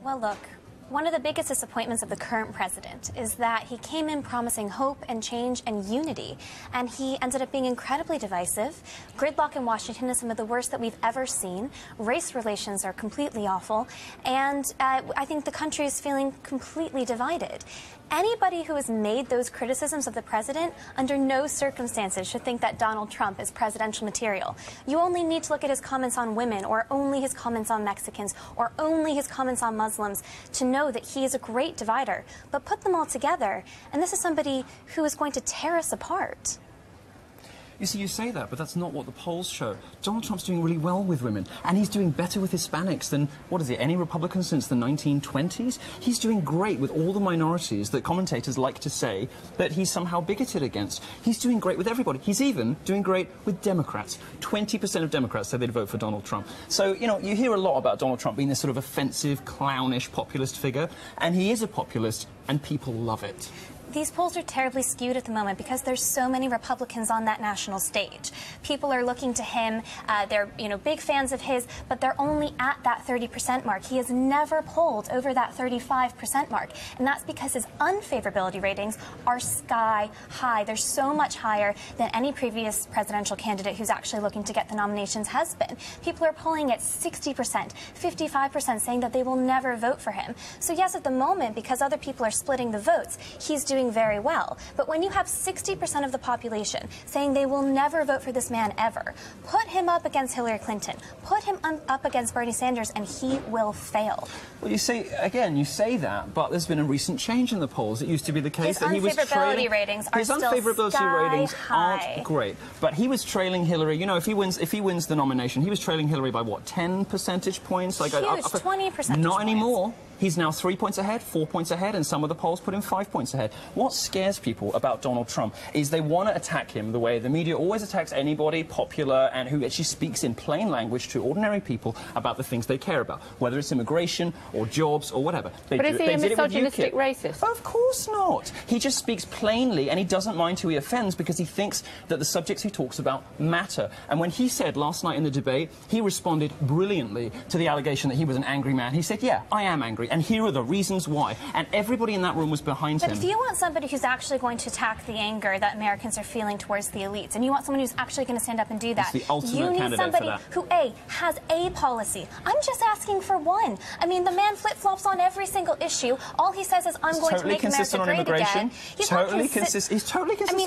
Well, look, one of the biggest disappointments of the current president is that he came in promising hope and change and unity, and he ended up being incredibly divisive. Gridlock in Washington is some of the worst that we've ever seen. Race relations are completely awful, and I think the country is feeling completely divided. Anybody who has made those criticisms of the president under no circumstances should think that Donald Trump is presidential material. You only need to look at his comments on women, or only his comments on Mexicans, or only his comments on Muslims to know that he is a great divider. But put them all together, and this is somebody who is going to tear us apart. You see, you say that, but that's not what the polls show. Donald Trump's doing really well with women, and he's doing better with Hispanics than, what is it, any Republican since the 1920s? He's doing great with all the minorities that commentators like to say that he's somehow bigoted against. He's doing great with everybody. He's even doing great with Democrats. 20% of Democrats said they'd vote for Donald Trump. So, you know, you hear a lot about Donald Trump being this sort of offensive, clownish populist figure, and he is a populist, and people love it. These polls are terribly skewed at the moment because there's so many Republicans on that national stage. People are looking to him. They're, big fans of his, but they're only at that 30% mark. He has never polled over that 35% mark, and that's because his unfavorability ratings are sky high. They're so much higher than any previous presidential candidate who's actually looking to get the nominations has been. People are polling at 60%, 55%, saying that they will never vote for him. So yes, at the moment, because other people are splitting the votes, he's doing very well. But when you have 60% of the population saying they will never vote for this man ever, put him up against Hillary Clinton, put him up against Bernie Sanders, and he will fail. Well, you say that, but there's been a recent change in the polls. It used to be the case that he was trailing. His unfavorability ratings are still unfavorability ratings high. Aren't great, but he was trailing Hillary. You know, if he wins the nomination, he was trailing Hillary by what, 10 percentage points? Huge, 20 percentage Not points. Anymore. He's now 3 points ahead, 4 points ahead, and some of the polls put him 5 points ahead. What scares people about Donald Trump is they want to attack him the way the media always attacks anybody popular and who actually speaks in plain language to ordinary people about the things they care about, whether it's immigration or jobs or whatever. But is he a misogynistic racist? Of course not. He just speaks plainly, and he doesn't mind who he offends because he thinks that the subjects he talks about matter. And when he said last night in the debate, he responded brilliantly to the allegation that he was an angry man. He said, yeah, I am angry, and here are the reasons why. And everybody in that room was behind him. But if you want somebody who's actually going to attack the anger that Americans are feeling towards the elites, and you want someone who's actually going to stand up and do that, the ultimate you need candidate somebody for that. who, A, has a policy. I'm just asking for one. I mean, the man flip-flops on every single issue. All he says is, I'm going to make America great again. He's totally consistent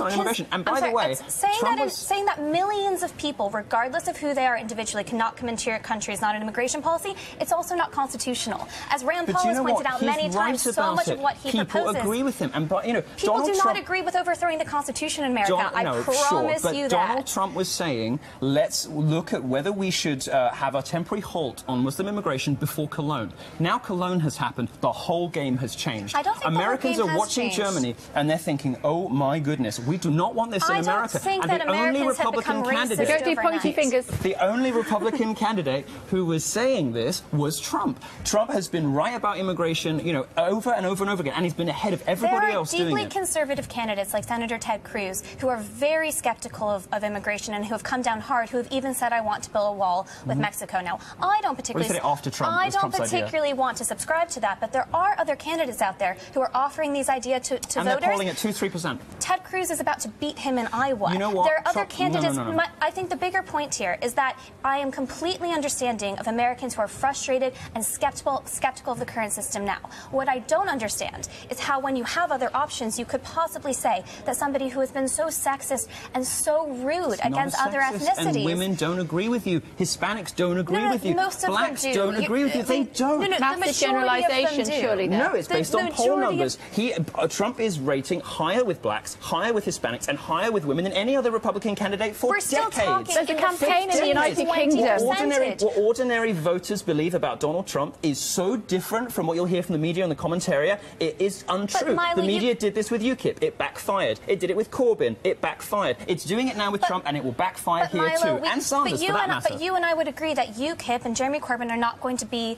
on immigration. And by the way, saying that millions of people, regardless of who they are individually, cannot come into your country is not an immigration policy, it's also not constitutional. As Rand Paul has pointed out many times, so much of what he proposes. People agree with him. And people do not agree with overthrowing the Constitution in America. I promise you that. Donald Trump was saying, let's look at whether we should have a temporary halt on Muslim immigration before Cologne. Now Cologne has happened, the whole game has changed. I don't think Americans the whole game are watching has Germany and they're thinking, oh my goodness, we do not want this in America. I don't think and that the Americans only Republican have become candidate, racist Don't do pointy fingers. The only Republican candidate who was saying this was Trump. Trump has been right about immigration, over and over and over again, and he's been ahead of everybody else doing it. There are deeply conservative candidates like Senator Ted Cruz who are very skeptical of immigration and who have come down hard, who have even said, I want to build a wall with Mexico. Now, I don't particularly... Well, he said it after Trump. I don't particularly want to subscribe to that, but there are other candidates out there who are offering these ideas to voters. And they're polling at 2-3%. Ted Cruz is about to beat him in Iowa. You know what? There are other candidates. No. I think the bigger point here is that I am completely understanding of Americans who are frustrated and skeptical of the current system now. What I don't understand is how, when you have other options, you could possibly say that somebody who has been so sexist and so rude against other ethnicities. And women don't agree with you. Hispanics don't agree with you. Most of Blacks them don't agree with you. They don't. Massive generalisation, surely. No, it's based on poll numbers. Trump is rating higher with blacks, higher with Hispanics, and higher with women than any other Republican candidate for decades. There's a campaign in the United Kingdom. What ordinary voters believe about Donald Trump is so different from what you'll hear from the media and the commentariat. It is untrue. Milo, the media did this with UKIP. It backfired. It did it with Corbyn. It backfired. It's doing it now with Trump, and it will backfire here Milo, too. And Sanders, for that matter. But you and I would agree that UKIP and Jeremy Corbyn are not going to be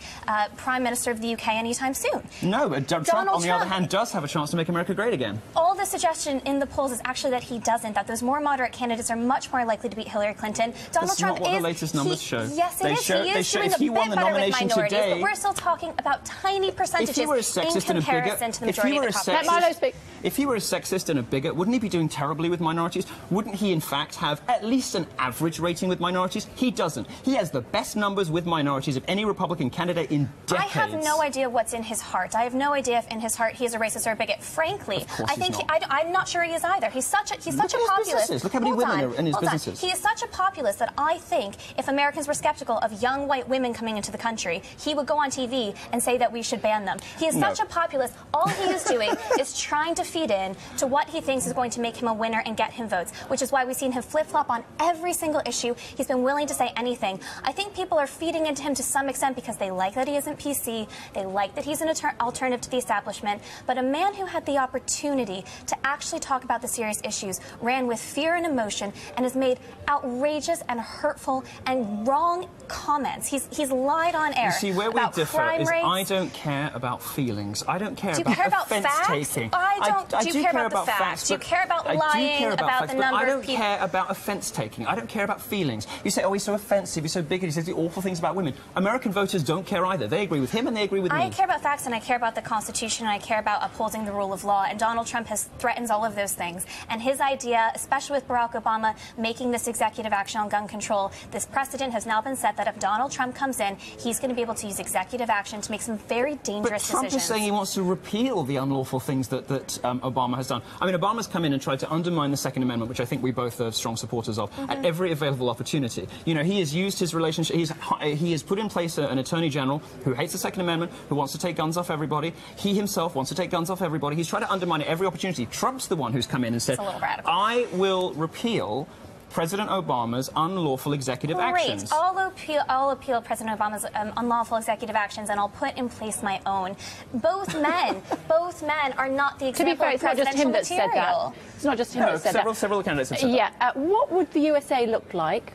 Prime Minister of the UK anytime soon. No, but Trump, on the other hand, does have a chance to make America great again. All the suggestion in the polls is actually that he doesn't, that those more moderate candidates are much more likely to beat Hillary Clinton. Donald Trump not what the latest numbers show. Yes, it is. They show he is doing if he won the nomination today. but we're still talking about tiny percentages in comparison to the majority of the population. Let Milo speak. If he were a sexist and a bigot, wouldn't he be doing terribly with minorities? Wouldn't he, in fact, have at least an average rating with minorities? He doesn't. He has the best numbers with minorities of any Republican candidate in decades. I have no idea what's in his heart. I have no idea if in his heart he is a racist or a bigot. Frankly, I think I'm not sure he is either. He's such a populist. Look how many women are in his businesses. He is such a populist that I think if Americans were skeptical of young white women coming into the country, he would go on TV and say that we should ban them. He is such a populist. All he is doing is trying to feed in to what he thinks is going to make him a winner and get him votes, which is why we've seen him flip-flop on every single issue. He's been willing to say anything. I think people are feeding into him to some extent because they like that he isn't PC, they like that he's an alternative to the establishment, but a man who had the opportunity to actually talk about the serious issues ran with fear and emotion and has made outrageous and hurtful and wrong comments. He's lied on air. You see, where we differ is rates. I don't care about feelings. I don't care Do you care about offense facts? taking. Do you care about the facts? Do you care about lying about the number of people? I don't care about offense taking. I don't care about feelings. You say, oh, he's so offensive, he's so bigoted, he says the awful things about women. American voters don't care either. They agree with him and they agree with me. I care about facts and I care about the Constitution and I care about upholding the rule of law. And Donald Trump threatens all of those things. And his idea, especially with Barack Obama making this executive action on gun control, this precedent has now been set that if Donald Trump comes in, he's going to be able to use executive action to make some very dangerous decisions. But Trump is saying he wants to repeal the unlawful things that Obama has done. I mean, Obama's come in and tried to undermine the Second Amendment, which I think we both are strong supporters of, at every available opportunity. You know, he has used his relationship, he has put in place an attorney general who hates the Second Amendment, who wants to take guns off everybody. He himself wants to take guns off everybody. He's tried to undermine it every opportunity. Trump's the one who's come in and said, I will repeal President Obama's unlawful executive actions. I'll appeal President Obama's unlawful executive actions, and I'll put in place my own. Both men are not the example of presidential material. Said that. It's not just him that said that. Several candidates have said that. Yeah. What would the USA look like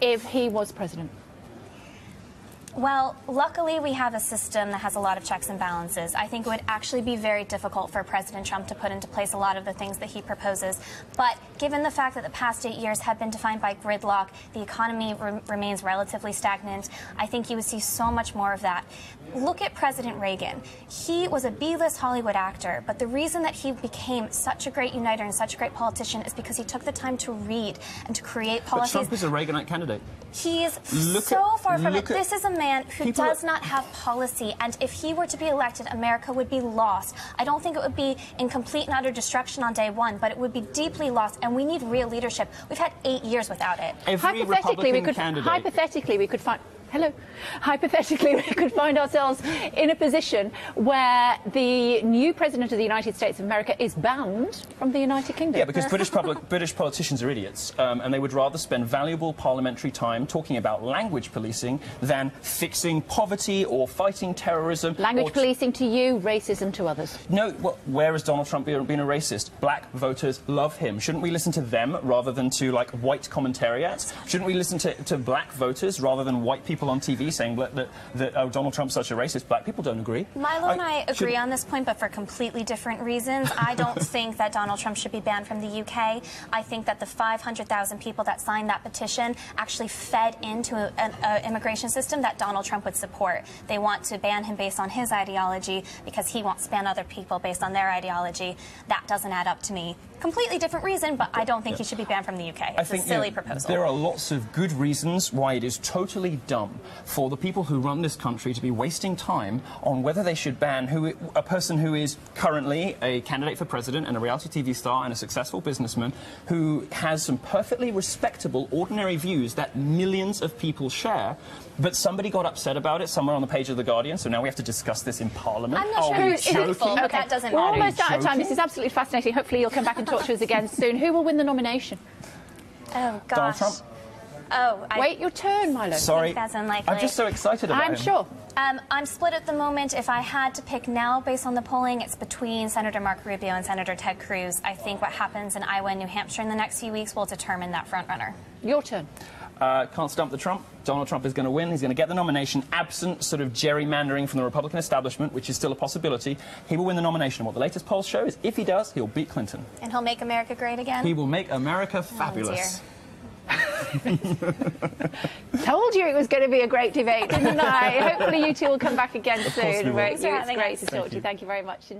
if he was president? Well, luckily we have a system that has a lot of checks and balances. I think it would actually be very difficult for President Trump to put into place a lot of the things that he proposes. But given the fact that the past 8 years have been defined by gridlock, the economy remains relatively stagnant, I think you would see so much more of that. Look at President Reagan. He was a B-list Hollywood actor, but the reason that he became such a great uniter and such a great politician is because he took the time to read and to create policies. But Trump is a Reaganite candidate. He is so far from it. This is a man who does not have policy, and if he were to be elected, America would be lost. I don't think it would be in complete and utter destruction on day one, but it would be deeply lost, and we need real leadership. We've had 8 years without it. Hypothetically, we could find... Hello. Hypothetically, we could find ourselves in a position where the new president of the United States of America is banned from the United Kingdom. Yeah, because British politicians are idiots, and they would rather spend valuable parliamentary time talking about language policing than fixing poverty or fighting terrorism. Language policing to you, racism to others. No, well, where has Donald Trump been a racist? Black voters love him. Shouldn't we listen to them rather than to, like, white commentariats? Shouldn't we listen to black voters rather than white people on TV saying that oh, Donald Trump's such a racist? Black people don't agree. Milo and I agree on this point, but for completely different reasons. I don't think that Donald Trump should be banned from the UK. I think that the 500,000 people that signed that petition actually fed into an immigration system that Donald Trump would support. They want to ban him based on his ideology because he wants to ban other people based on their ideology. That doesn't add up to me. Completely different reason, but I don't think he should be banned from the UK. It's a silly proposal. There are lots of good reasons why it is totally dumb for the people who run this country to be wasting time on whether they should ban a person who is currently a candidate for president and a reality TV star and a successful businessman who has some perfectly respectable, ordinary views that millions of people share, but somebody got upset about it somewhere on the page of The Guardian, so now we have to discuss this in Parliament. I'm not sure who's joking, but that doesn't matter. We're almost out of time. This is absolutely fascinating. Hopefully you'll come back and talk to us again soon. Who will win the nomination? Oh, gosh. Donald Trump. Oh, wait your turn, Milo. Sorry. That's unlikely. I'm just so excited about him. I'm sure. I'm split at the moment. If I had to pick now based on the polling, it's between Senator Marco Rubio and Senator Ted Cruz. I think what happens in Iowa and New Hampshire in the next few weeks will determine that frontrunner. Your turn. Can't stump the Trump. Donald Trump is going to win. He's going to get the nomination, absent sort of gerrymandering from the Republican establishment, which is still a possibility. He will win the nomination. What the latest polls show is if he does, he'll beat Clinton. And he'll make America great again? He will make America fabulous. Oh, dear. Told you it was going to be a great debate, didn't I? Hopefully you two will come back again soon. Thanks for It's having great us. to talk to you. Thank you very much.